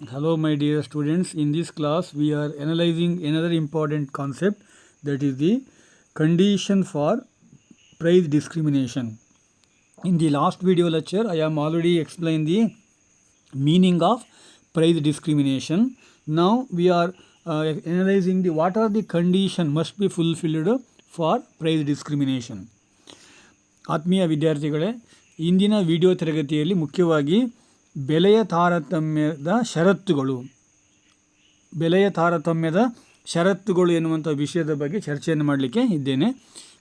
Hello, my dear students. In this class, we are analyzing another important concept, that is the condition for price discrimination. In the last video lecture, I am already explained the meaning of price discrimination. Now we are analyzing what are the condition must be fulfilled for price discrimination. ಆತ್ಮೀಯ ವಿದ್ಯಾರ್ಥಿಗಳೇ, ಇಂದಿನ video ತರಗತಿಯಲ್ಲಿ ಮುಖ್ಯವಾಗಿ ಬೆಲೆಯ ತಾರತಮ್ಯದ ಷರತ್ತುಗಳು ಎನ್ನುವಂಥ ವಿಷಯದ ಬಗ್ಗೆ ಚರ್ಚೆಯನ್ನು ಮಾಡಲಿಕ್ಕೆ ಇದ್ದೇನೆ.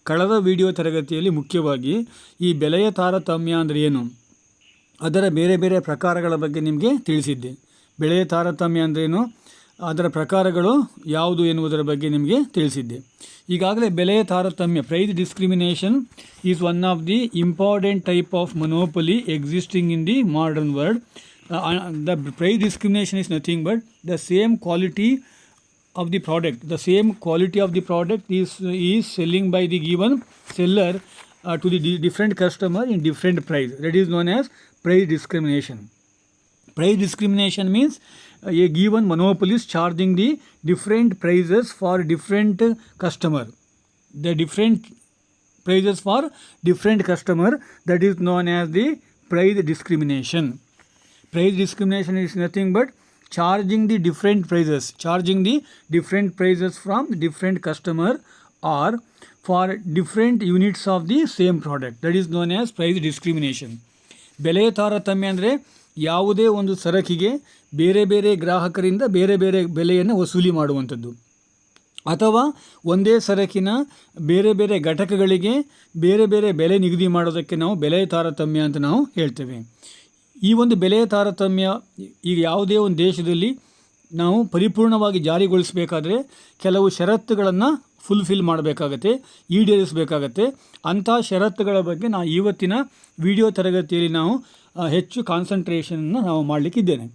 ಕಳೆದ ವಿಡಿಯೋ ತರಗತಿಯಲ್ಲಿ ಮುಖ್ಯವಾಗಿ ಈ ಬೆಲೆಯ ತಾರತಮ್ಯ ಅಂದರೆ ಏನು, ಅದರ ಬೇರೆ ಬೇರೆ ಪ್ರಕಾರಗಳ ಬಗ್ಗೆ ನಿಮಗೆ ತಿಳಿಸಿದ್ದೆ. ಬೆಲೆಯ ತಾರತಮ್ಯ ಅಂದ್ರೇನು, ಅದರ ಪ್ರಕಾರಗಳು ಯಾವುದು ಎನ್ನುವುದರ ಬಗ್ಗೆ ನಿಮಗೆ ತಿಳಿಸಿದ್ದೆ. ಈಗಾಗಲೇ ಬೆಲೆಯ ತಾರತಮ್ಯ, price discrimination is one of the important type of monopoly existing in the modern world. The price discrimination is nothing but the same quality of the product. The same quality of the product is selling by the given seller to the different customer in different price. That is known as price discrimination. Price discrimination means a given monopolist charging the different prices for different customer. The different prices for different customer, that is known as the price discrimination. Price discrimination is nothing but charging the different prices from different customer or for different units of the same product. That is known as price discrimination. ಬೆಲೆಯ ತಾರತಮ್ಯ ಅಂದರೆ ಯಾವುದೇ ಒಂದು ಸರಕಿಗೆ ಬೇರೆ ಬೇರೆ ಗ್ರಾಹಕರಿಂದ ಬೇರೆ ಬೇರೆ ಬೆಲೆಯನ್ನು ವಸೂಲಿ ಮಾಡುವಂಥದ್ದು, ಅಥವಾ ಒಂದೇ ಸರಕಿನ ಬೇರೆ ಬೇರೆ ಘಟಕಗಳಿಗೆ ಬೇರೆ ಬೇರೆ ಬೆಲೆ ನಿಗದಿ ಮಾಡೋದಕ್ಕೆ ನಾವು ಬೆಲೆಯ ತಾರತಮ್ಯ ಅಂತ ನಾವು ಹೇಳ್ತೇವೆ. ಈ ಒಂದು ಬೆಲೆಯ ತಾರತಮ್ಯ ಈಗ ಯಾವುದೇ ಒಂದು ದೇಶದಲ್ಲಿ ನಾವು ಪರಿಪೂರ್ಣವಾಗಿ ಜಾರಿಗೊಳಿಸಬೇಕಾದ್ರೆ ಕೆಲವು ಷರತ್ತುಗಳನ್ನು ಫುಲ್ಫಿಲ್ ಮಾಡಬೇಕಾಗತ್ತೆ, ಈಡೇರಿಸಬೇಕಾಗತ್ತೆ. ಅಂಥ ಷರತ್ತುಗಳ ಬಗ್ಗೆ ನಾವು ಇವತ್ತಿನ ವಿಡಿಯೋ ತರಗತಿಯಲ್ಲಿ ನಾವು ಹೆಚ್ಚು ಕಾನ್ಸಂಟ್ರೇಷನನ್ನು ನಾವು ಮಾಡಲಿಕ್ಕಿದ್ದೇನೆ.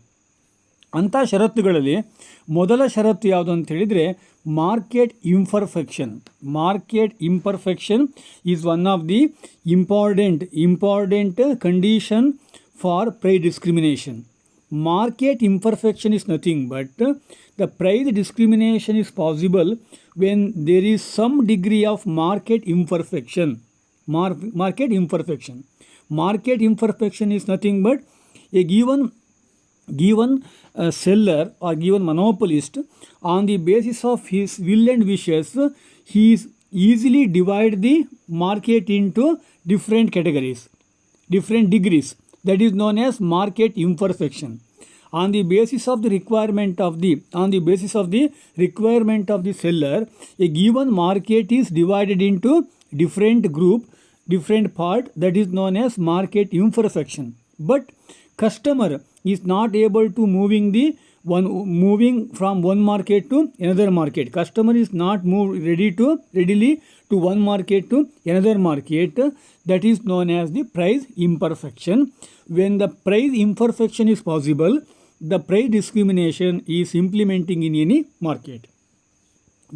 ಅಂಥ ಷರತ್ತುಗಳಲ್ಲಿ ಮೊದಲ ಷರತ್ತು ಯಾವುದು ಅಂತ ಹೇಳಿದರೆ market imperfection. Market imperfection is one of the important condition for price discrimination. Market imperfection is nothing but the price discrimination is possible when there is some degree of market imperfection. Market imperfection is nothing but a given seller or given monopolist, on the basis of his will and wishes, he is easily divide the market into different categories, different degrees. That is known as market imperfection. On the basis of the requirement of the seller, a given market is divided into different group, different part. That is known as market imperfection. But customer is not able to moving from one market to another market. Customer is not readily to one market to another market. That is known as the price imperfection. When the price imperfection is possible, the price discrimination is implementing in any market.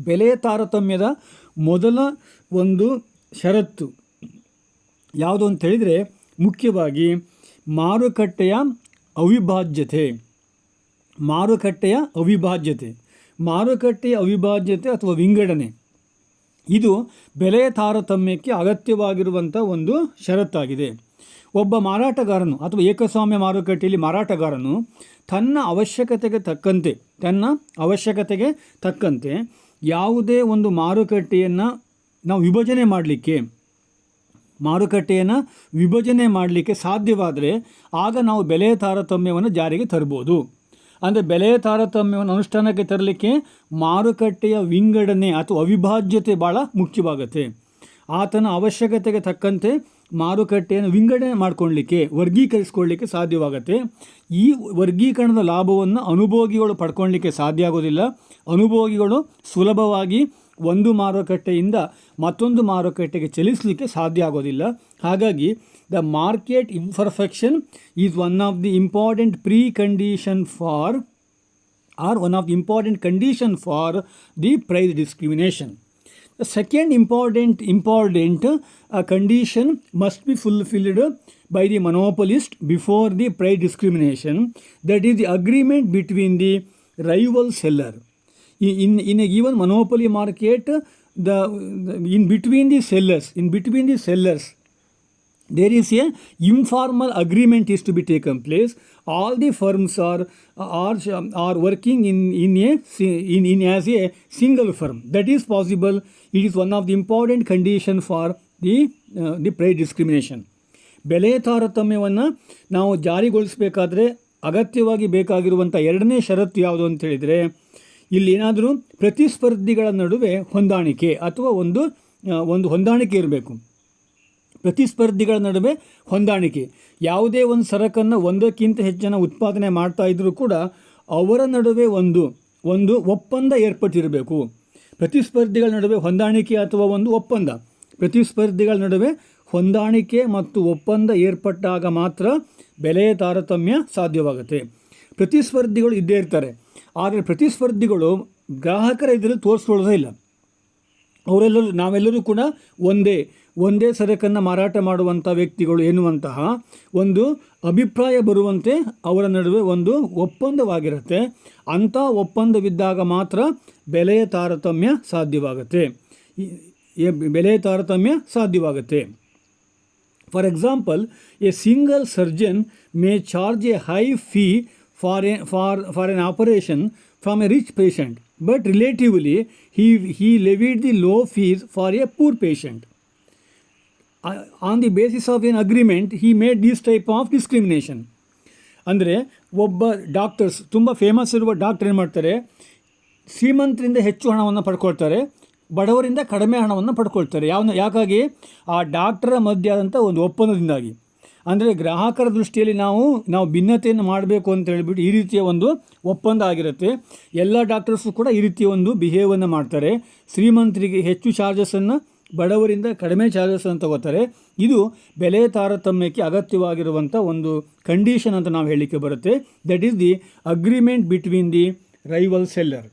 ಬೆಲೆಯ ತಾರತಮ್ಯದ ಮೊದಲ ಒಂದು ಷರತ್ತು ಯಾವುದು ಅಂತ ಹೇಳಿದರೆ ಮುಖ್ಯವಾಗಿ ಮಾರುಕಟ್ಟೆಯ ಅವಿಭಾಜ್ಯತೆ ಅಥವಾ ವಿಂಗಡಣೆ. ಇದು ಬೆಲೆಯ ತಾರತಮ್ಯಕ್ಕೆ ಅಗತ್ಯವಾಗಿರುವಂಥ ಒಂದು ಷರತ್ತಾಗಿದೆ. ಒಬ್ಬ ಮಾರಾಟಗಾರನು ಅಥವಾ ಏಕಸ್ವಾಮ್ಯ ಮಾರುಕಟ್ಟೆಯಲ್ಲಿ ಮಾರಾಟಗಾರನು ತನ್ನ ಅವಶ್ಯಕತೆಗೆ ತಕ್ಕಂತೆ ಯಾವುದೇ ಒಂದು ಮಾರುಕಟ್ಟೆಯನ್ನು ವಿಭಜನೆ ಮಾಡಲಿಕ್ಕೆ ಸಾಧ್ಯವಾದರೆ ಆಗ ನಾವು ಬೆಲೆಯ ತಾರತಮ್ಯವನ್ನು ಜಾರಿಗೆ ತರ್ಬೋದು. ಅಂದರೆ ಬೆಲೆಯ ತಾರತಮ್ಯವನ್ನು ಅನುಷ್ಠಾನಕ್ಕೆ ತರಲಿಕ್ಕೆ ಮಾರುಕಟ್ಟೆಯ ವಿಂಗಡಣೆ ಅಥವಾ ಅವಿಭಾಜ್ಯತೆ ಭಾಳ ಮುಖ್ಯವಾಗುತ್ತೆ. ಆತನ ಅವಶ್ಯಕತೆಗೆ ತಕ್ಕಂತೆ ಮಾರುಕಟ್ಟೆಯನ್ನು ವಿಂಗಡಣೆ ವರ್ಗೀಕರಿಸ್ಕೊಳ್ಳಿಕ್ಕೆ ಸಾಧ್ಯವಾಗುತ್ತೆ. ಈ ವರ್ಗೀಕರಣದ ಲಾಭವನ್ನು ಅನುಭೋಗಿಗಳು ಪಡ್ಕೊಳ್ಳಿಕ್ಕೆ ಸಾಧ್ಯ ಆಗೋದಿಲ್ಲ. ಅನುಭೋಗಿಗಳು ಸುಲಭವಾಗಿ ಒಂದು ಮಾರುಕಟ್ಟೆಯಿಂದ ಮತ್ತೊಂದು ಮಾರುಕಟ್ಟೆಗೆ ಚಲಿಸಲಿಕ್ಕೆ ಸಾಧ್ಯ ಆಗೋದಿಲ್ಲ. ಹಾಗಾಗಿ the market imperfection is one of the important condition for the price discrimination. The second important condition must be fulfilled by the monopolist before the price discrimination, that is the agreement between the rival seller. In a given monopoly market, in between the sellers, there is a informal agreement is to be taken place. All the firms are working in as a single firm. That is possible. It is one of the important condition for the price discrimination. ಬೆಲೆ ತಾರತಮ್ಯವನ್ನು ನಾವು ಜಾರಿಗೊಳಿಸಬೇಕಾದ್ರೆ ಅಗತ್ಯವಾಗಿ ಬೇಕಾಗಿರುವಂಥ ಎರಡನೇ ಷರತ್ತು ಯಾವುದು ಅಂತ ಹೇಳಿದರೆ, ಇಲ್ಲಿ ಏನಾದರೂ ಪ್ರತಿಸ್ಪರ್ಧಿಗಳ ನಡುವೆ ಹೊಂದಾಣಿಕೆ ಅಥವಾ ಒಂದು ಹೊಂದಾಣಿಕೆ ಇರಬೇಕು. ಪ್ರತಿಸ್ಪರ್ಧಿಗಳ ನಡುವೆ ಹೊಂದಾಣಿಕೆ. ಯಾವುದೇ ಒಂದು ಸರಕನ್ನು ಒಂದಕ್ಕಿಂತ ಹೆಚ್ಚು ಜನ ಉತ್ಪಾದನೆ ಮಾಡ್ತಾ ಇದ್ದರೂ ಕೂಡ ಅವರ ನಡುವೆ ಒಂದು ಒಪ್ಪಂದ ಏರ್ಪಟ್ಟಿರಬೇಕು. ಪ್ರತಿಸ್ಪರ್ಧಿಗಳ ನಡುವೆ ಹೊಂದಾಣಿಕೆ ಅಥವಾ ಒಂದು ಒಪ್ಪಂದ. ಪ್ರತಿಸ್ಪರ್ಧಿಗಳ ನಡುವೆ ಹೊಂದಾಣಿಕೆ ಮತ್ತು ಒಪ್ಪಂದ ಏರ್ಪಟ್ಟಾಗ ಮಾತ್ರ ಬೆಲೆಯ ತಾರತಮ್ಯ ಸಾಧ್ಯವಾಗುತ್ತೆ. ಪ್ರತಿಸ್ಪರ್ಧಿಗಳು ಇದ್ದೇ ಇರ್ತಾರೆ, ಆದರೆ ಪ್ರತಿಸ್ಪರ್ಧಿಗಳು ಗ್ರಾಹಕರ ಎದುರು ತೋರಿಸ್ಕೊಳ್ಳೋದೇ ಇಲ್ಲ. ನಾವೆಲ್ಲರೂ ಕೂಡ ಒಂದೇ ಸರಕನ್ನು ಮಾರಾಟ ಮಾಡುವಂಥ ವ್ಯಕ್ತಿಗಳು ಎನ್ನುವಂತಹ ಒಂದು ಅಭಿಪ್ರಾಯ ಬರುವಂತೆ ಅವರ ನಡುವೆ ಒಂದು ಒಪ್ಪಂದವಾಗಿರುತ್ತೆ. ಅಂಥ ಒಪ್ಪಂದವಿದ್ದಾಗ ಮಾತ್ರ ಬೆಲೆಯ ತಾರತಮ್ಯ ಸಾಧ್ಯವಾಗುತ್ತೆ. For example, A single surgeon May charge A high fee for an operation from a rich patient, but relatively he levied the low fees for a poor patient. On the basis of an agreement, he made this type of discrimination. ಅಂದರೆ ಒಬ್ಬ doctors, ತುಂಬ famous ಇರುವ doctor ಏನು ಮಾಡ್ತಾರೆ, ಶ್ರೀಮಂತರಿಂದ ಹೆಚ್ಚು ಹಣವನ್ನು ಪಡ್ಕೊಳ್ತಾರೆ, ಬಡವರಿಂದ ಕಡಿಮೆ ಹಣವನ್ನು ಪಡ್ಕೊಳ್ತಾರೆ. ಯಾಕಾಗಿ? ಆ ಡಾಕ್ಟರ ಮಧ್ಯೆ ಆದಂಥ ಒಂದು ಒಪ್ಪಂದದಿಂದಾಗಿ. ಅಂದರೆ ಗ್ರಾಹಕರ ದೃಷ್ಟಿಯಲ್ಲಿ ನಾವು ಭಿನ್ನತೆಯನ್ನು ಮಾಡಬೇಕು ಅಂತ ಹೇಳಿಬಿಟ್ಟು ಈ ರೀತಿಯ ಒಂದು ಒಪ್ಪಂದ ಆಗಿರುತ್ತೆ. ಎಲ್ಲ ಡಾಕ್ಟರ್ಸು ಕೂಡ ಈ ರೀತಿಯ ಒಂದು ಬಿಹೇವನ್ನು ಮಾಡ್ತಾರೆ. ಶ್ರೀಮಂತರಿಗೆ ಹೆಚ್ಚು ಚಾರ್ಜಸನ್ನು, ಬಡವರಿಂದ ಕಡಿಮೆ ಚಾರ್ಜಸನ್ನು ತಗೋತಾರೆ. ಇದು ಬೆಲೆ ತಾರತಮ್ಯಕ್ಕೆ ಅಗತ್ಯವಾಗಿರುವಂಥ ಒಂದು ಕಂಡೀಷನ್ ಅಂತ ನಾವು ಹೇಳಲಿಕ್ಕೆ ಬರುತ್ತೆ. That is the agreement between the rival seller.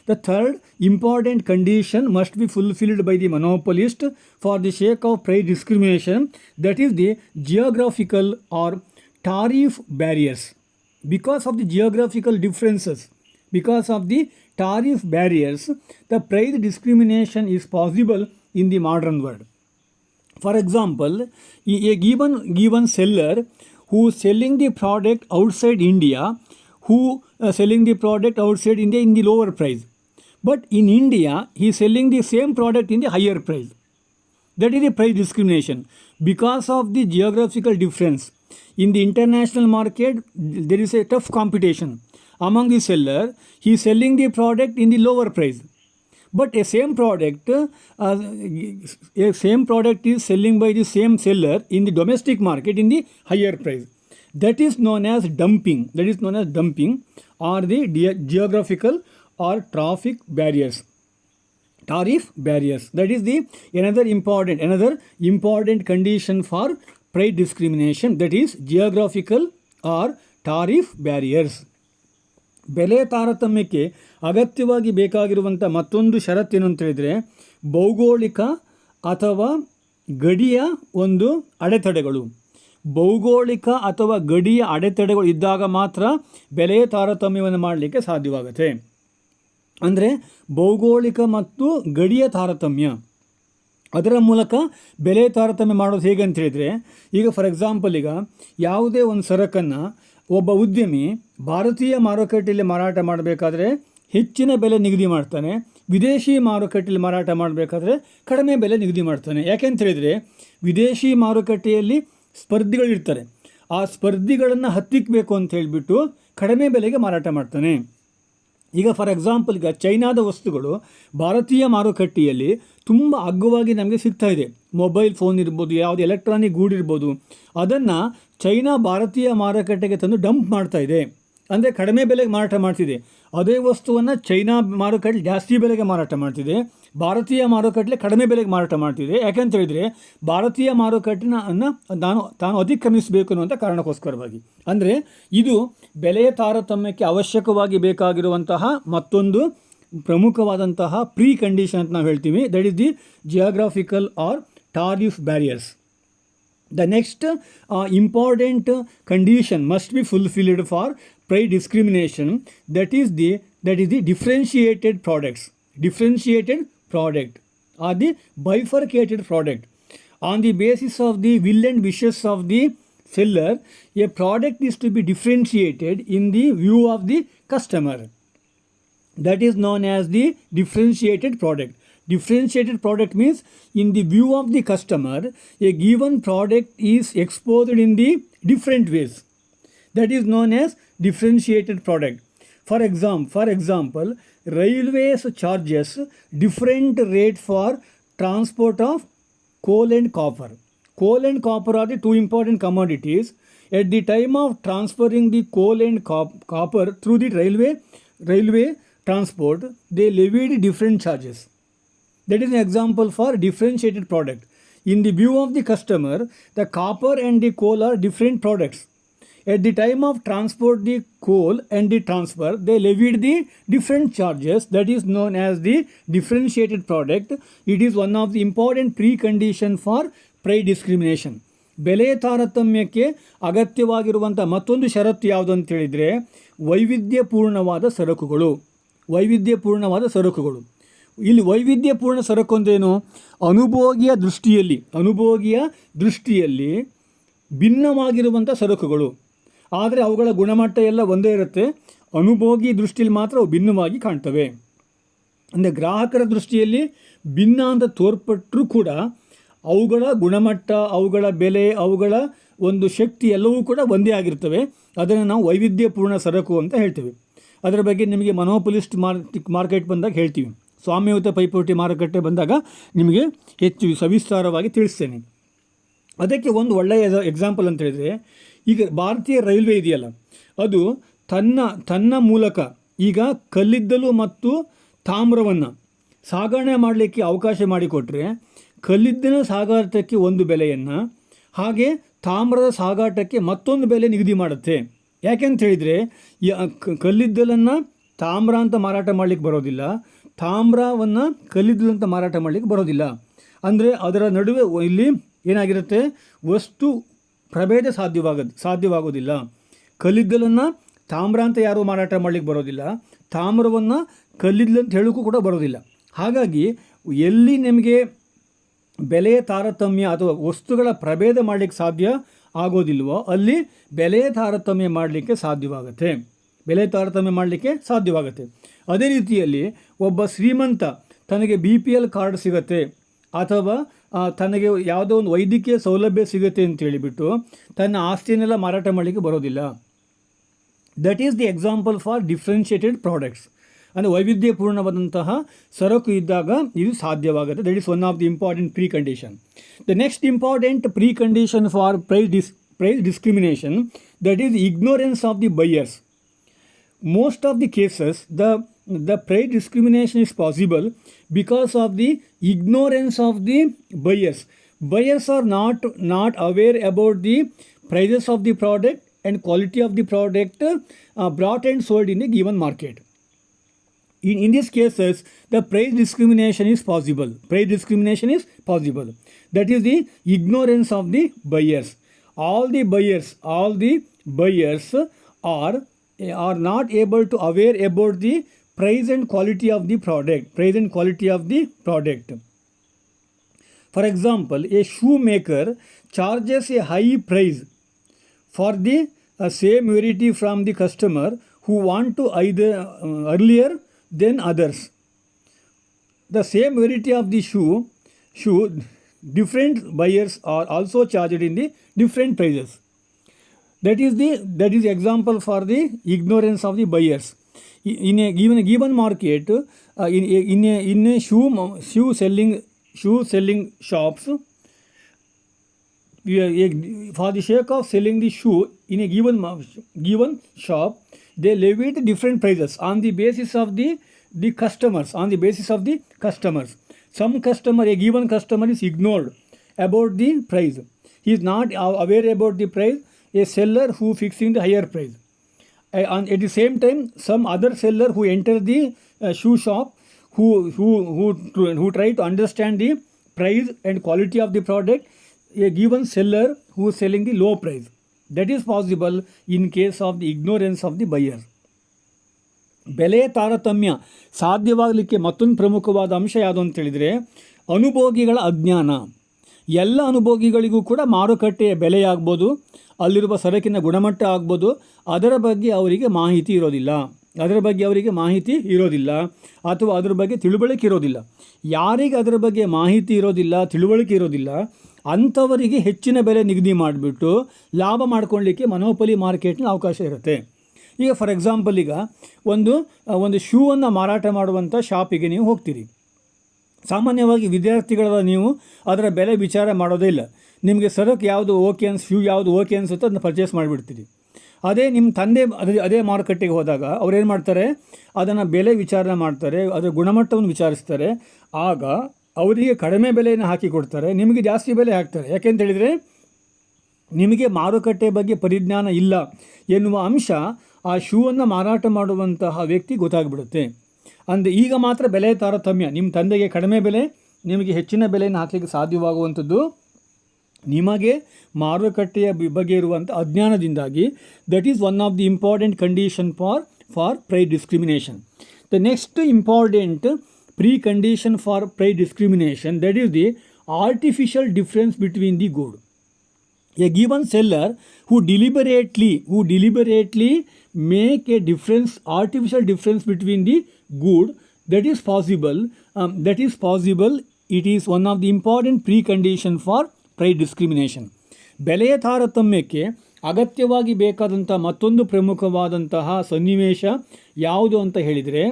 The third important condition must be fulfilled by the monopolist for the sake of price discrimination, that is the geographical or tariff barriers. Because of the geographical differences, because of the tariff barriers, the price discrimination is possible in the modern world. For example, a given seller who is selling the product outside India, selling the product outside India in the lower price, but in India he is selling the same product in the higher price. That is a price discrimination. Because of the geographical difference in the international market, there is a tough competition among the seller. He is selling the product in the lower price, but a same product is selling by the same seller in the domestic market in the higher price. That is known as dumping. Or the geographical or tariff barriers. That is the another important condition for price discrimination. That is geographical or tariff barriers. ಬೆಲೆ ತಾರತಮ್ಯಕ್ಕೆ ಅಗತ್ಯವಾಗಿ ಬೇಕಾಗಿರುವಂಥ ಮತ್ತೊಂದು ಷರತ್ತೇನು ಅಂತ ಹೇಳಿದರೆ, ಭೌಗೋಳಿಕ ಅಥವಾ ಗಡಿಯ ಒಂದು ಅಡೆತಡೆಗಳು. ಭೌಗೋಳಿಕ ಅಥವಾ ಗಡಿಯ ಅಡೆತಡೆಗಳು ಇದ್ದಾಗ ಮಾತ್ರ ಬೆಲೆಯ ತಾರತಮ್ಯವನ್ನು ಮಾಡಲಿಕ್ಕೆ ಸಾಧ್ಯವಾಗುತ್ತೆ. ಅಂದರೆ ಭೌಗೋಳಿಕ ಮತ್ತು ಗಡಿಯ ತಾರತಮ್ಯ, ಅದರ ಮೂಲಕ ಬೆಲೆ ತಾರತಮ್ಯ ಮಾಡೋದು ಹೇಗೆ ಅಂತ ಹೇಳಿದರೆ, ಈಗ ಫಾರ್ ಎಕ್ಸಾಂಪಲ್, ಈಗ ಯಾವುದೇ ಒಂದು ಸರಕನ್ನು ಒಬ್ಬ ಉದ್ಯಮಿ ಭಾರತೀಯ ಮಾರುಕಟ್ಟೆಯಲ್ಲಿ ಮಾರಾಟ ಮಾಡಬೇಕಾದ್ರೆ ಹೆಚ್ಚಿನ ಬೆಲೆ ನಿಗದಿ ಮಾಡ್ತಾನೆ, ವಿದೇಶಿ ಮಾರುಕಟ್ಟೆಯಲ್ಲಿ ಮಾರಾಟ ಮಾಡಬೇಕಾದ್ರೆ ಕಡಿಮೆ ಬೆಲೆ ನಿಗದಿ ಮಾಡ್ತಾನೆ. ಯಾಕೆಂತ ಹೇಳಿದರೆ, ವಿದೇಶಿ ಮಾರುಕಟ್ಟೆಯಲ್ಲಿ ಸ್ಪರ್ಧಿಗಳಿರ್ತಾರೆ. ಆ ಸ್ಪರ್ಧಿಗಳನ್ನು ಹತ್ತಿಕ್ಕಬೇಕು ಅಂತ ಹೇಳಿಬಿಟ್ಟು ಕಡಿಮೆ ಬೆಲೆಗೆ ಮಾರಾಟ ಮಾಡ್ತಾನೆ. ಈಗ ಫಾರ್ ಎಕ್ಸಾಂಪಲ್, ಈಗ ಚೈನಾದ ವಸ್ತುಗಳು ಭಾರತೀಯ ಮಾರುಕಟ್ಟೆಯಲ್ಲಿ ತುಂಬ ಅಗ್ಗವಾಗಿ ನಮಗೆ ಸಿಗ್ತಾ ಇದೆ. ಮೊಬೈಲ್ ಫೋನ್ ಇರ್ಬೋದು, ಯಾವುದು ಎಲೆಕ್ಟ್ರಾನಿಕ್ ಗೂಡ್ ಇರ್ಬೋದು, ಅದನ್ನು ಚೈನಾ ಭಾರತೀಯ ಮಾರುಕಟ್ಟೆಗೆ ತಂದು ಡಂಪ್ ಮಾಡ್ತಾ ಇದೆ. ಅಂದರೆ ಕಡಿಮೆ ಬೆಲೆಗೆ ಮಾರಾಟ ಮಾಡ್ತಿದೆ. ಅದೇ ವಸ್ತುವನ್ನು ಚೈನಾ ಮಾರುಕಟ್ಟೆ ಜಾಸ್ತಿ ಬೆಲೆಗೆ ಮಾರಾಟ ಮಾಡ್ತಿದೆ, ಭಾರತೀಯ ಮಾರುಕಟ್ಟೆ ಕಡಿಮೆ ಬೆಲೆಗೆ ಮಾರಾಟ ಮಾಡ್ತಿದೆ. ಯಾಕೆಂತ ಹೇಳಿದರೆ, ಭಾರತೀಯ ಮಾರುಕಟ್ಟೆನ ತಾನು ಅತಿಕ್ರಮಿಸಬೇಕು ಅನ್ನುವಂಥ ಕಾರಣಕ್ಕೋಸ್ಕರವಾಗಿ. ಅಂದರೆ ಇದು ಬೆಲೆಯ ತಾರತಮ್ಯಕ್ಕೆ ಅವಶ್ಯಕವಾಗಿ ಬೇಕಾಗಿರುವಂತಹ ಮತ್ತೊಂದು ಪ್ರಮುಖವಾದಂತಹ ಪ್ರೀ ಕಂಡೀಷನ್ ಅಂತ ನಾವು ಹೇಳ್ತೀವಿ. That is the geographical or tariff barriers. The next important condition must be fulfilled for price discrimination. That is the differentiated products. Differentiated product or the bifurcated product. On the basis of the will and wishes of the seller, a product is to be differentiated in the view of the customer. That is known as the differentiated product. Differentiated product means in the view of the customer, a given product is exposed in the different ways. That is known as differentiated product. For example, railways charges different rate for transport of coal and copper. Coal and copper are the two important commodities. At the time of transferring the coal and copper through the railway transport, they levied different charges. That is an example for differentiated product. In the view of the customer, the copper and the coal are different products. At the time of transport the coal and the transfer, they levied the different charges. That is known as the differentiated product. It is one of the important precondition for price discrimination. ಬೆಲೆ ತಾರತಮ್ಯಕ್ಕೆ ಅಗತ್ಯವಾಗಿರುವಂಥ ಮತ್ತೊಂದು ಷರತ್ತು ಯಾವುದು ಅಂತ ಹೇಳಿದರೆ ವೈವಿಧ್ಯಪೂರ್ಣವಾದ ಸರಕುಗಳು. ವೈವಿಧ್ಯಪೂರ್ಣವಾದ ಸರಕುಗಳು. ಇಲ್ಲಿ ವೈವಿಧ್ಯಪೂರ್ಣ ಸರಕು ಅಂದ್ರೇನು? ಅನುಭೋಗಿಯ ದೃಷ್ಟಿಯಲ್ಲಿ ಭಿನ್ನವಾಗಿರುವಂಥ ಸರಕುಗಳು. ಆದರೆ ಅವುಗಳ ಗುಣಮಟ್ಟ ಎಲ್ಲ ಒಂದೇ ಇರುತ್ತೆ. ಅನುಭೋಗಿ ದೃಷ್ಟಿಯಲ್ಲಿ ಮಾತ್ರ ಅವು ಭಿನ್ನವಾಗಿ ಕಾಣ್ತವೆ. ಅಂದರೆ ಗ್ರಾಹಕರ ದೃಷ್ಟಿಯಲ್ಲಿ ಭಿನ್ನ ಅಂತ ತೋರ್ಪಟ್ಟರೂ ಕೂಡ ಅವುಗಳ ಗುಣಮಟ್ಟ, ಅವುಗಳ ಬೆಲೆ, ಅವುಗಳ ಒಂದು ಶಕ್ತಿ ಎಲ್ಲವೂ ಕೂಡ ಒಂದೇ ಆಗಿರ್ತವೆ. ಅದನ್ನು ನಾವು ವೈವಿಧ್ಯಪೂರ್ಣ ಸರಕು ಅಂತ ಹೇಳ್ತೇವೆ. ಅದರ ಬಗ್ಗೆ ನಿಮಗೆ ಮೊನೋಪೊಲಿಸ್ಟ್ ಮಾರ್ಕೆಟ್ ಬಂದಾಗ ಹೇಳ್ತೀವಿ. ಸ್ವಾಮ್ಯಯುತ ಪೈಪೋಟಿ ಮಾರುಕಟ್ಟೆ ಬಂದಾಗ ನಿಮಗೆ ಹೆಚ್ಚು ಸವಿಸ್ತಾರವಾಗಿ ತಿಳಿಸ್ತೇನೆ. ಅದಕ್ಕೆ ಒಂದು ಒಳ್ಳೆಯ ಎಕ್ಸಾಂಪಲ್ ಅಂತ ಹೇಳಿದರೆ, ಈಗ ಭಾರತೀಯ ರೈಲ್ವೆ ಇದೆಯಲ್ಲ, ಅದು ತನ್ನ ಮೂಲಕ ಈಗ ಕಲ್ಲಿದ್ದಲು ಮತ್ತು ತಾಮ್ರವನ್ನು ಸಾಗಣೆ ಮಾಡಲಿಕ್ಕೆ ಅವಕಾಶ ಮಾಡಿಕೊಟ್ರೆ, ಕಲ್ಲಿದ್ದಿನ ಸಾಗಾಟಕ್ಕೆ ಒಂದು ಬೆಲೆಯನ್ನು, ಹಾಗೆ ತಾಮ್ರದ ಸಾಗಾಟಕ್ಕೆ ಮತ್ತೊಂದು ಬೆಲೆ ನಿಗದಿ ಮಾಡುತ್ತೆ. ಯಾಕೆಂತ ಹೇಳಿದರೆ, ಕಲ್ಲಿದ್ದಲನ್ನು ತಾಮ್ರ ಅಂತ ಮಾರಾಟ ಮಾಡಲಿಕ್ಕೆ ಬರೋದಿಲ್ಲ, ತಾಮ್ರವನ್ನು ಕಲ್ಲಿದ್ದಲು ಅಂತ ಮಾರಾಟ ಮಾಡಲಿಕ್ಕೆ ಬರೋದಿಲ್ಲ. ಅಂದರೆ ಅದರ ನಡುವೆ ಇಲ್ಲಿ ಏನಾಗಿರುತ್ತೆ, ವಸ್ತು ಪ್ರಭೇದ ಸಾಧ್ಯವಾಗೋದಿಲ್ಲ. ಕಲ್ಲಿದ್ದಲನ್ನು ತಾಮ್ರ ಅಂತ ಯಾರೂ ಮಾರಾಟ ಮಾಡಲಿಕ್ಕೆ ಬರೋದಿಲ್ಲ, ತಾಮ್ರವನ್ನು ಕಲ್ಲಿದ್ದಲು ಅಂತ ಹೇಳೋಕ್ಕೂ ಕೂಡ ಬರೋದಿಲ್ಲ. ಹಾಗಾಗಿ ಎಲ್ಲಿ ನಿಮಗೆ ಬೆಲೆಯ ತಾರತಮ್ಯ ಅಥವಾ ವಸ್ತುಗಳ ಪ್ರಭೇದ ಮಾಡಲಿಕ್ಕೆ ಸಾಧ್ಯ ಆಗೋದಿಲ್ವೋ ಅಲ್ಲಿ ಬೆಲೆಯ ತಾರತಮ್ಯ ಮಾಡಲಿಕ್ಕೆ ಸಾಧ್ಯವಾಗುತ್ತೆ. ಅದೇ ರೀತಿಯಲ್ಲಿ ಒಬ್ಬ ಶ್ರೀಮಂತ ತನಗೆ BPL ಕಾರ್ಡ್ ಸಿಗುತ್ತೆ ಅಥವಾ ತನಗೆ ಯಾವುದೋ ಒಂದು ವೈದ್ಯಕೀಯ ಸೌಲಭ್ಯ ಸಿಗುತ್ತೆ ಅಂತೇಳಿಬಿಟ್ಟು ತನ್ನ ಆಸ್ತಿಯನ್ನೆಲ್ಲ ಮಾರಾಟ ಮಾಡಲಿಕ್ಕೆ ಬರೋದಿಲ್ಲ. That is the example for differentiated products. ಅಂದರೆ ವೈವಿಧ್ಯಪೂರ್ಣವಾದಂತಹ ಸರಕು ಇದ್ದಾಗ ಇದು ಸಾಧ್ಯವಾಗುತ್ತೆ. That is one of the important pre condition. The next important pre condition for price discrimination, that is ignorance of the buyers. Most of the cases the price discrimination is possible because of the ignorance of the buyers. Buyers are not aware about the prices of the product and quality of the product brought and sold in a given market. In these cases, the price discrimination is possible. That is the ignorance of the buyers. All the buyers are not able to aware about the price and quality of the product. For example, a shoemaker charges a high price for the same variety from the customer who want to either earlier than others. The same variety of the shoe different buyers are also charged in the different prices. That is example for the ignorance of the buyers. In a given market, in a shoe selling shops, for the sake of selling the shoe in a given shop, they levied different prices on the basis of the customers. Some customer, a given customer is ignored about the price. He is not aware about the price. A seller who fixing the higher price. And at the same time, some other seller who enter the shoe shop, who try to understand the price and quality of the product, a given seller who selling the low price. That is possible in case of the ignorance of the buyer. ಬೆಲೆಯ ತಾರತಮ್ಯ ಸಾಧ್ಯವಾಗಲಿಕ್ಕೆ ಮತ್ತೊಂದು ಪ್ರಮುಖವಾದ ಅಂಶ ಯಾವುದು ಅಂತ ಹೇಳಿದರೆ ಅನುಭೋಗಿಗಳ ಅಜ್ಞಾನ. ಎಲ್ಲ ಅನುಭೋಗಿಗಳಿಗೂ ಕೂಡ ಮಾರುಕಟ್ಟೆಯ ಬೆಲೆ ಆಗ್ಬೋದು, ಅಲ್ಲಿರುವ ಸರಕಿನ ಗುಣಮಟ್ಟ ಆಗ್ಬೋದು, ಅದರ ಬಗ್ಗೆ ಅವರಿಗೆ ಮಾಹಿತಿ ಇರೋದಿಲ್ಲ ಅಥವಾ ಅದರ ಬಗ್ಗೆ ತಿಳುವಳಿಕೆ ಇರೋದಿಲ್ಲ. ಯಾರಿಗೆ ಅದರ ಬಗ್ಗೆ ಮಾಹಿತಿ ಇರೋದಿಲ್ಲ, ತಿಳುವಳಿಕೆ ಇರೋದಿಲ್ಲ, ಅಂಥವರಿಗೆ ಹೆಚ್ಚಿನ ಬೆಲೆ ನಿಗದಿ ಮಾಡಿಬಿಟ್ಟು ಲಾಭ ಮಾಡ್ಕೊಳ್ಳಿಕ್ಕೆ ಮೊನೋಪಲಿ ಮಾರ್ಕೆಟ್ನ ಅವಕಾಶ ಇರುತ್ತೆ. ಈಗ ಫಾರ್ ಎಕ್ಸಾಂಪಲ್, ಈಗ ಒಂದು ಶೂವನ್ನು ಮಾರಾಟ ಮಾಡುವಂಥ ಶಾಪಿಗೆ ನೀವು ಹೋಗ್ತೀರಿ. ಸಾಮಾನ್ಯವಾಗಿ ವಿದ್ಯಾರ್ಥಿಗಳ ನೀವು ಅದರ ಬೆಲೆ ವಿಚಾರ ಮಾಡೋದೇ ಇಲ್ಲ. ನಿಮಗೆ ಸರಕು ಯಾವುದು ಓಕೆ ಶೂ ಯಾವುದು ಓಕೆ ಅನಿಸುತ್ತೋ ಅದನ್ನು ಪರ್ಚೇಸ್ ಮಾಡಿಬಿಡ್ತೀರಿ. ಅದೇ ನಿಮ್ಮ ತಂದೆ ಅದೇ ಮಾರುಕಟ್ಟೆಗೆ ಹೋದಾಗ ಅವ್ರೇನು ಮಾಡ್ತಾರೆ, ಅದನ್ನು ಬೆಲೆ ವಿಚಾರಣೆ ಮಾಡ್ತಾರೆ, ಅದರ ಗುಣಮಟ್ಟವನ್ನು ವಿಚಾರಿಸ್ತಾರೆ. ಆಗ ಅವರಿಗೆ ಕಡಿಮೆ ಬೆಲೆಯನ್ನು ಹಾಕಿ ಕೊಡ್ತಾರೆ, ನಿಮಗೆ ಜಾಸ್ತಿ ಬೆಲೆ ಹಾಕ್ತಾರೆ. ಯಾಕೆಂತೇಳಿದರೆ ನಿಮಗೆ ಮಾರುಕಟ್ಟೆ ಬಗ್ಗೆ ಪರಿಜ್ಞಾನ ಇಲ್ಲ ಎನ್ನುವ ಅಂಶ ಆ ಶೂವನ್ನು ಮಾರಾಟ ಮಾಡುವಂತಹ ವ್ಯಕ್ತಿ ಗೊತ್ತಾಗ್ಬಿಡುತ್ತೆ. ಅಂದರೆ ಈಗ ಮಾತ್ರ ಬೆಲೆ ತಾರತಮ್ಯ. ನಿಮ್ಮ ತಂದೆಗೆ ಕಡಿಮೆ ಬೆಲೆ, ನಿಮಗೆ ಹೆಚ್ಚಿನ ಬೆಲೆಯನ್ನು ಹಾಕಲಿಕ್ಕೆ ಸಾಧ್ಯವಾಗುವಂಥದ್ದು ನಿಮಗೆ ಮಾರುಕಟ್ಟೆಯ ಬಗ್ಗೆ ಇರುವಂಥ ಅಜ್ಞಾನದಿಂದಾಗಿ. That is one of the important condition for price discrimination. The next important pre condition for price discrimination, that is the artificial difference between the good. A given seller who deliberately make a difference, artificial difference between the good, that is possible. It is one of the important precondition for price discrimination. ಬೆಲೆಯ ತಾರತಮ್ಯಕ್ಕೆ ಅಗತ್ಯವಾಗಿ ಬೇಕಾದಂಥ ಮತ್ತೊಂದು ಪ್ರಮುಖವಾದಂತಹ ಸನ್ನಿವೇಶ ಯಾವುದು ಅಂತ ಹೇಳಿದರೆ,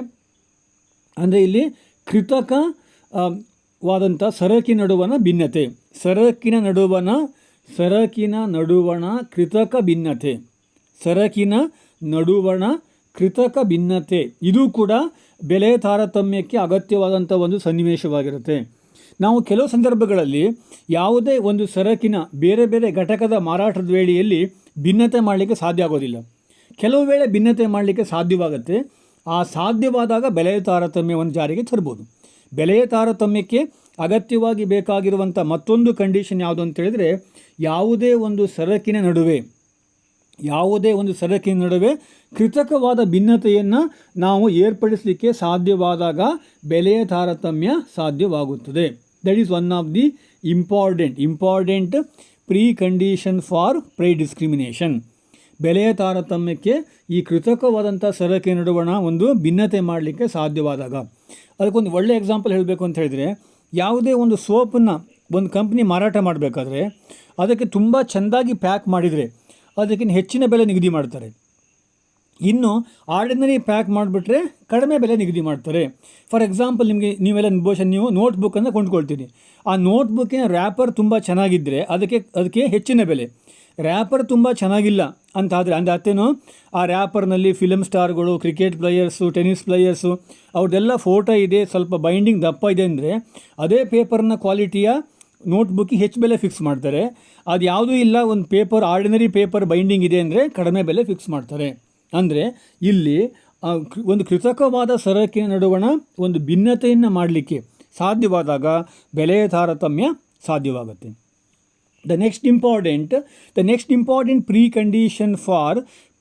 ಅಂದರೆ ಇಲ್ಲಿ ಕೃತಕವಾದಂಥ ಸರಕಿನ ನಡುವಣ ಭಿನ್ನತೆ, ಸರಕಿನ ನಡುವಣ ಕೃತಕ ಭಿನ್ನತೆ, ಇದು ಕೂಡ ಬೆಲೆಯ ತಾರತಮ್ಯಕ್ಕೆ ಅಗತ್ಯವಾದಂಥ ಒಂದು ಸನ್ನಿವೇಶವಾಗಿರುತ್ತೆ. ನಾವು ಕೆಲವು ಸಂದರ್ಭಗಳಲ್ಲಿ ಯಾವುದೇ ಒಂದು ಸರಕಿನ ಬೇರೆ ಬೇರೆ ಘಟಕದ ಮಾರಾಟದ ವೇಳೆಯಲ್ಲಿ ಭಿನ್ನತೆ ಮಾಡಲಿಕ್ಕೆ ಸಾಧ್ಯ ಆಗೋದಿಲ್ಲ. ಕೆಲವು ವೇಳೆ ಭಿನ್ನತೆ ಮಾಡಲಿಕ್ಕೆ ಸಾಧ್ಯವಾಗುತ್ತೆ. ಆ ಸಾಧ್ಯವಾದಾಗ ಬೆಲೆಯ ತಾರತಮ್ಯವನ್ನು ಜಾರಿಗೆ ತರ್ಬೋದು. ಬೆಲೆಯ ತಾರತಮ್ಯಕ್ಕೆ ಅಗತ್ಯವಾಗಿ ಬೇಕಾಗಿರುವಂಥ ಮತ್ತೊಂದು ಕಂಡೀಷನ್ ಯಾವುದು ಅಂತ ಹೇಳಿದರೆ, ಯಾವುದೇ ಒಂದು ಸರಕಿನ ನಡುವೆ ಕೃತಕವಾದ ಭಿನ್ನತೆಯನ್ನು ನಾವು ಏರ್ಪಡಿಸಲಿಕ್ಕೆ ಸಾಧ್ಯವಾದಾಗ ಬೆಲೆಯ ತಾರತಮ್ಯ ಸಾಧ್ಯವಾಗುತ್ತದೆ. That is one of the important pre condition for price discrimination. ಬೆಲೆಯ ತಾರತಮ್ಯಕ್ಕೆ ಈ ಕೃತಕವಾದಂಥ ಸರಕಿನ ನಡುವಣ ಒಂದು ಭಿನ್ನತೆ ಮಾಡಲಿಕ್ಕೆ ಸಾಧ್ಯವಾದಾಗ. ಅದಕ್ಕೊಂದು ಒಳ್ಳೆಯ ಎಕ್ಸಾಂಪಲ್ ಹೇಳಬೇಕು ಅಂತ ಹೇಳಿದರೆ, ಯಾವುದೇ ಒಂದು ಸೋಪನ್ನು ಒಂದು ಕಂಪ್ನಿ ಮಾರಾಟ ಮಾಡಬೇಕಾದ್ರೆ ಅದಕ್ಕೆ ತುಂಬ ಚೆಂದಾಗಿ ಪ್ಯಾಕ್ ಮಾಡಿದರೆ ಅದಕ್ಕಿಂತ ಹೆಚ್ಚಿನ ಬೆಲೆ ನಿಗದಿ ಮಾಡ್ತಾರೆ. ಇನ್ನು ಆರ್ಡಿನರಿ ಪ್ಯಾಕ್ ಮಾಡಿಬಿಟ್ರೆ ಕಡಿಮೆ ಬೆಲೆ ನಿಗದಿ ಮಾಡ್ತಾರೆ. ಫಾರ್ ಎಕ್ಸಾಂಪಲ್, ನೀವೆಲ್ಲ ಬಹುಶಃ ನೀವು ನೋಟ್ಬುಕ್ಕನ್ನು ಕೊಂಡ್ಕೊಳ್ತೀರಿ. ಆ ನೋಟ್ಬುಕ್ಕಿನ ರ್ಯಾಪರ್ ತುಂಬ ಚೆನ್ನಾಗಿದ್ದರೆ ಅದಕ್ಕೆ ಹೆಚ್ಚಿನ ಬೆಲೆ. ರ್ಯಾಪರ್ ತುಂಬ ಚೆನ್ನಾಗಿಲ್ಲ ಅಂತಾದರೆ ಅತ್ತೇನೋ ಆ ರ್ಯಾಪರ್ನಲ್ಲಿ ಫಿಲಮ್ ಸ್ಟಾರ್ಗಳು, ಕ್ರಿಕೆಟ್ ಪ್ಲೇಯರ್ಸು, ಟೆನ್ನಿಸ್ ಪ್ಲೇಯರ್ಸು ಅವ್ರದ್ದೆಲ್ಲ ಫೋಟೋ ಇದೆ, ಸ್ವಲ್ಪ ಬೈಂಡಿಂಗ್ ದಪ್ಪ ಇದೆ ಅಂದರೆ ಅದೇ ಪೇಪರ್ನ ಕ್ವಾಲಿಟಿಯ ನೋಟ್ಬುಕ್ಕಿಗೆ ಹೆಚ್ಚು ಬೆಲೆ ಫಿಕ್ಸ್ ಮಾಡ್ತಾರೆ. ಅದು ಯಾವುದೂ ಇಲ್ಲ, ಒಂದು ಆರ್ಡಿನರಿ ಪೇಪರ್ ಬೈಂಡಿಂಗ್ ಇದೆ ಅಂದರೆ ಕಡಿಮೆ ಬೆಲೆ ಫಿಕ್ಸ್ ಮಾಡ್ತಾರೆ. ಅಂದರೆ ಇಲ್ಲಿ ಒಂದು ಕೃತಕವಾದ ಸರಕಿನ ನಡುವಣ ಒಂದು ಭಿನ್ನತೆಯನ್ನು ಮಾಡಲಿಕ್ಕೆ ಸಾಧ್ಯವಾದಾಗ ಬೆಲೆಯ ತಾರತಮ್ಯ ಸಾಧ್ಯವಾಗುತ್ತೆ. The next important precondition for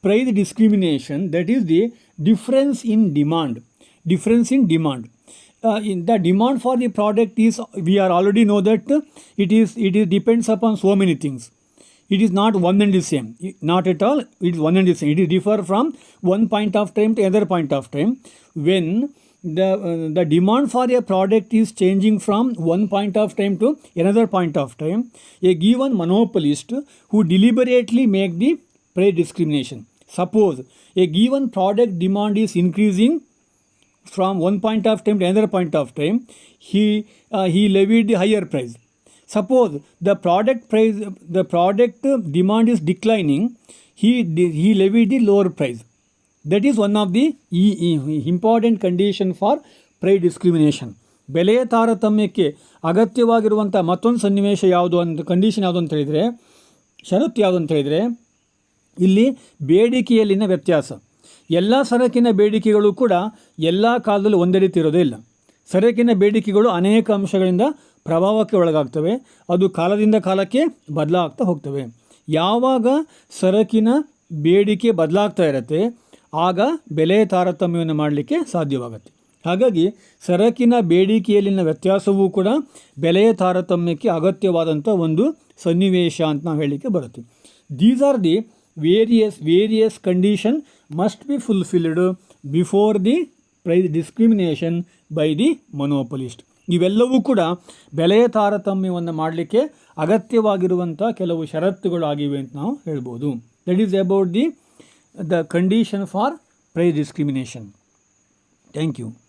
price discrimination, that is the difference in demand. The demand for the product is, we are already know that it depends upon so many things. It is not one and the same, not at all. It is one and the same. It is differ from one point of time to another point of time. When the demand for a product is changing from one point of time to another point of time, a given monopolist who deliberately make the price discrimination. Suppose a given product demand is increasing from one point of time to another point of time, he levied the higher price. Suppose the product demand is declining, he levied the lower price. That is one of the important condition for price discrimination. ಬೆಲೆಯ ತಾರತಮ್ಯಕ್ಕೆ ಅಗತ್ಯವಾಗಿರುವಂಥ ಮತ್ತೊಂದು ಸನ್ನಿವೇಶ ಯಾವುದು ಅಂತ, condition ಯಾವುದು ಅಂತ ಹೇಳಿದರೆ, ಷರತ್ತು ಯಾವುದು ಅಂತ ಹೇಳಿದರೆ, ಇಲ್ಲಿ ಬೇಡಿಕೆಯಲ್ಲಿನ ವ್ಯತ್ಯಾಸ. ಎಲ್ಲ ಸರಕಿನ ಬೇಡಿಕೆಗಳು ಕೂಡ ಎಲ್ಲ ಕಾಲದಲ್ಲೂ ಒಂದೇ ರೀತಿ ಇರೋದೇ ಇಲ್ಲ. ಸರಕಿನ ಬೇಡಿಕೆಗಳು ಅನೇಕ ಅಂಶಗಳಿಂದ ಪ್ರಭಾವಕ್ಕೆ ಒಳಗಾಗ್ತವೆ. ಅದು ಕಾಲದಿಂದ ಕಾಲಕ್ಕೆ ಬದಲಾಗ್ತಾ ಹೋಗ್ತವೆ. ಯಾವಾಗ ಸರಕಿನ ಬೇಡಿಕೆ ಬದಲಾಗ್ತಾ ಇರುತ್ತೆ ಆಗ ಬೆಲೆ ತಾರತಮ್ಯವನ್ನು ಮಾಡಲಿಕ್ಕೆ ಸಾಧ್ಯವಾಗುತ್ತೆ. ಹಾಗಾಗಿ ಸರಕಿನ ಬೇಡಿಕೆಯಲ್ಲಿನ ವ್ಯತ್ಯಾಸವೂ ಕೂಡ ಬೆಲೆಯ ತಾರತಮ್ಯಕ್ಕೆ ಅಗತ್ಯವಾದಂಥ ಒಂದು ಸನ್ನಿವೇಶ ಅಂತ ನಾವು ಹೇಳಲಿಕ್ಕೆ ಬರುತ್ತೆ. These are the various condition must be fulfilled before the price discrimination by the monopolist. ಇವೆಲ್ಲವೂ ಕೂಡ ಬೆಲೆಯ ತಾರತಮ್ಯವನ್ನು ಮಾಡಲಿಕ್ಕೆ ಅಗತ್ಯವಾಗಿರುವಂಥ ಕೆಲವು ಷರತ್ತುಗಳು ಆಗಿವೆ ಅಂತ ನಾವು ಹೇಳ್ಬೋದು. That is about the condition for price discrimination. Thank you.